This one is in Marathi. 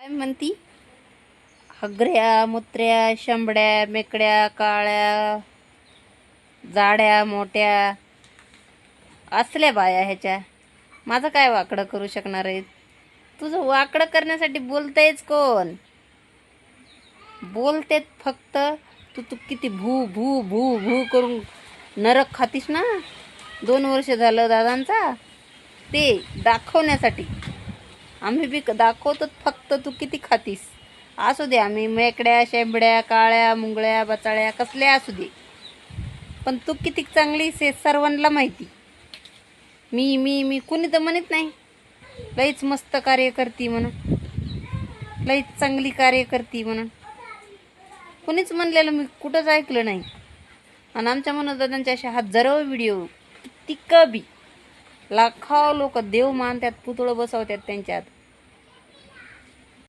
काय म्हणती? हगऱ्या मुत्र्या शंभड्या मेकड्या काळ्या जाड्या मोठ्या असल्या बाया ह्याच्या माझं काय वाकडं करू शकणार आहे? तुझं वाकडं करण्यासाठी बोलतेच कोण? बोलतेत फक्त तू तू किती भू भू भू भू करून नरक खातीस ना. 2 वर्ष झालं दादांचा ते दाखवण्यासाठी आम्ही बी दाखवतो. फक्त तू किती खातीस असू दे. आम्ही मेकड्या शेंबड्या काळ्या मुंगळ्या बचाळ्या कसल्या असू दे, पण तू किती चांगली से सर्वांना माहिती. मी मी मी कुणी तर म्हणत नाही लईच मस्त कार्य करती म्हणून, लईच चांगली कार्य करती म्हणून कुणीच म्हणलेलं मी कुठंच ऐकलं नाही. आणि आमच्या मनोदादांच्या अशा हजारो व्हिडिओ, किती बी लाखो लोक देव मानतात, पुतळं बसवतात त्यांच्यात.